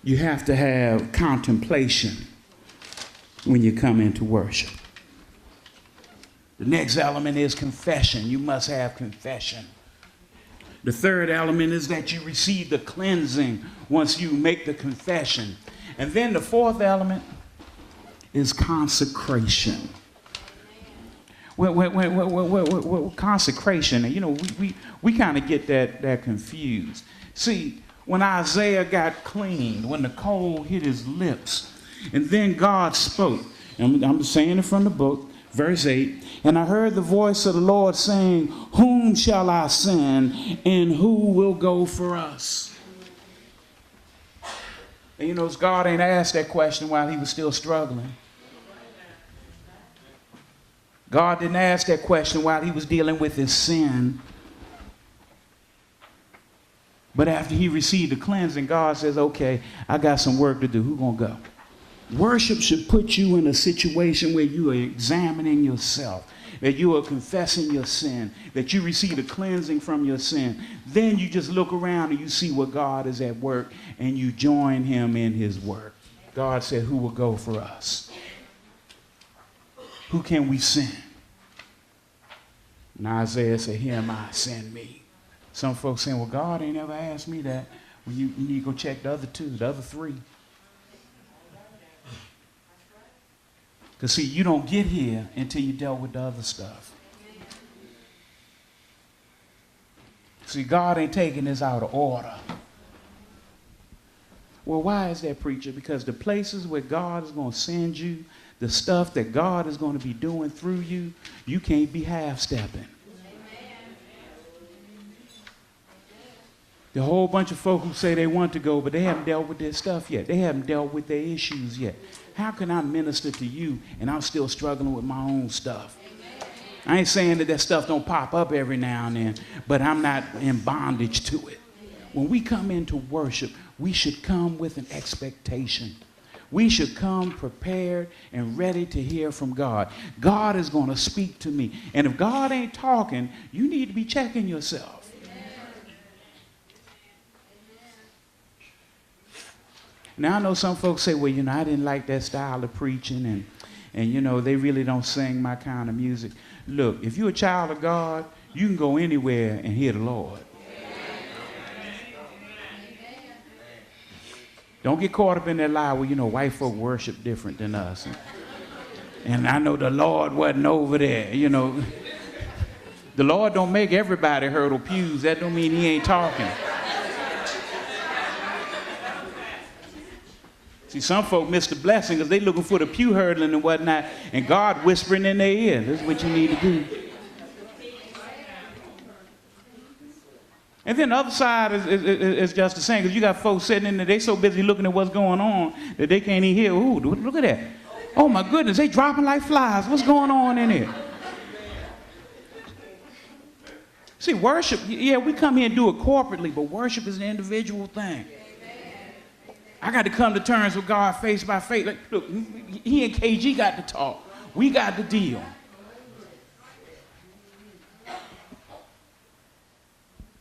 you have to have contemplation when you come into worship. The next element is confession. You must have confession. The third element is that you receive the cleansing once you make the confession. And then the fourth element is consecration. Consecration, and you know, we kind of get that confused. See, when Isaiah got cleaned, when the coal hit his lips, and then God spoke, and I'm saying it from the book, verse 8, and I heard the voice of the Lord saying, whom shall I send, and who will go for us? And you know, God ain't asked that question while he was still struggling. God didn't ask that question while he was dealing with his sin. But after he received the cleansing, God says, okay, I got some work to do. Who's going to go? Worship should put you in a situation where you are examining yourself, that you are confessing your sin, that you receive a cleansing from your sin. Then you just look around and you see what God is at work, and you join him in his work. God said, who will go for us? Who can we send? And Isaiah said, here am I, send me. Some folks saying, well, God ain't ever asked me that. Well, you need to go check the other two, the other three. Because, see, you don't get here until you dealt with the other stuff. See, God ain't taking this out of order. Well, why is that, preacher? Because the places where God is going to send you, the stuff that God is going to be doing through you, you can't be half-stepping. The whole bunch of folk who say they want to go, but they haven't dealt with their stuff yet. They haven't dealt with their issues yet. How can I minister to you and I'm still struggling with my own stuff? I ain't saying that stuff don't pop up every now and then, but I'm not in bondage to it. When we come into worship, we should come with an expectation. We should come prepared and ready to hear from God. God is going to speak to me. And if God ain't talking, you need to be checking yourself. Now, I know some folks say, well, you know, I didn't like that style of preaching, and you know, they really don't sing my kind of music. Look, if you're a child of God, you can go anywhere and hear the Lord. Don't get caught up in that lie where, you know, white folk worship different than us. And I know the Lord wasn't over there, you know. The Lord don't make everybody hurdle pews. That don't mean he ain't talking. See, some folk miss the blessing because they looking for the pew hurdling and whatnot, and God whispering in their ear. This is what you need to do. And then the other side is just the same, because you got folks sitting in there, they so busy looking at what's going on that they can't even hear. Ooh, look at that. Oh my goodness, they dropping like flies. What's going on in here? See, worship, yeah, we come here and do it corporately, but worship is an individual thing. I got to come to terms with God face by face. Like, look, he and KG got to talk. We got to deal.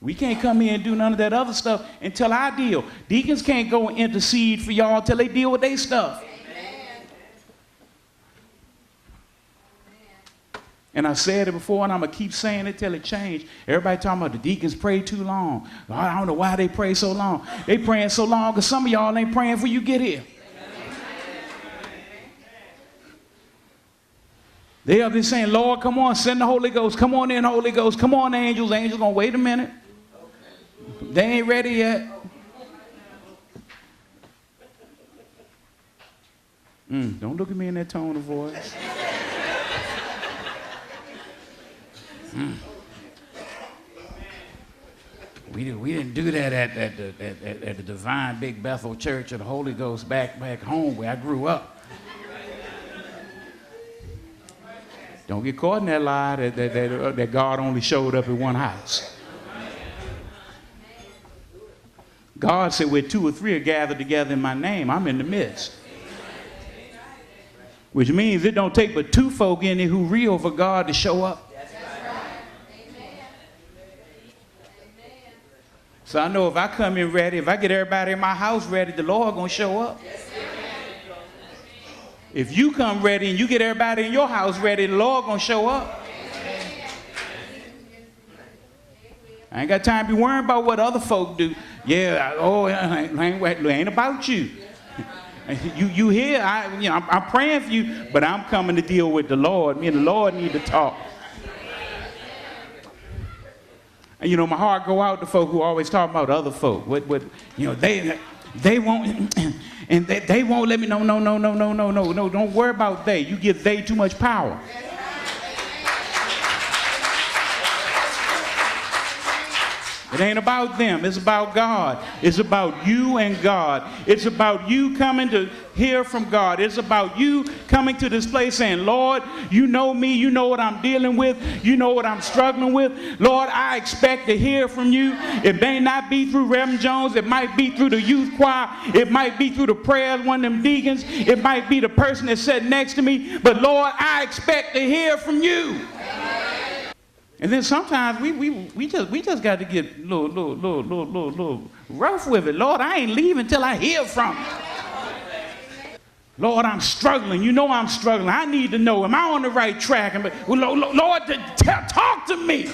We can't come here and do none of that other stuff until I deal. Deacons can't go and intercede for y'all until they deal with their stuff. And I said it before, and I'm going to keep saying it till it changes. Everybody talking about the deacons pray too long. I don't know why they pray so long. They praying so long because some of y'all ain't praying before you get here. They up there saying, Lord, come on, send the Holy Ghost. Come on in, Holy Ghost. Come on, angels. Angels going to wait a minute. They ain't ready yet. Don't look at me in that tone of voice. We didn't do that at the Divine Big Bethel Church of the Holy Ghost back home where I grew up. Don't get caught in that lie that God only showed up at one house. God said, where two or three are gathered together in my name, I'm in the midst. Which means it don't take but two folk in there who real for God to show up. So I know if I come in ready, if I get everybody in my house ready, the Lord gonna show up. If you come ready and you get everybody in your house ready, the Lord gonna show up. I ain't got time to be worrying about what other folk do. Yeah, it ain't about you. You here? I'm praying for you, but I'm coming to deal with the Lord. Me and the Lord need to talk. And my heart go out to folk who always talk about other folk. They won't, and they won't let me. No. Don't worry about they. You give they too much power. It ain't about them. It's about God. It's about you and God. It's about you coming to hear from God. It's about you coming to this place saying, Lord, you know me. You know what I'm dealing with. You know what I'm struggling with. Lord, I expect to hear from you. It may not be through Reverend Jones. It might be through the youth choir. It might be through the prayers, one of them deacons. It might be the person that's sitting next to me. But Lord, I expect to hear from you. And then sometimes we just got to get a little rough with it. Lord, I ain't leaving till I hear from you. Lord, I'm struggling. You know I'm struggling. I need to know, am I on the right track? Lord, talk to me.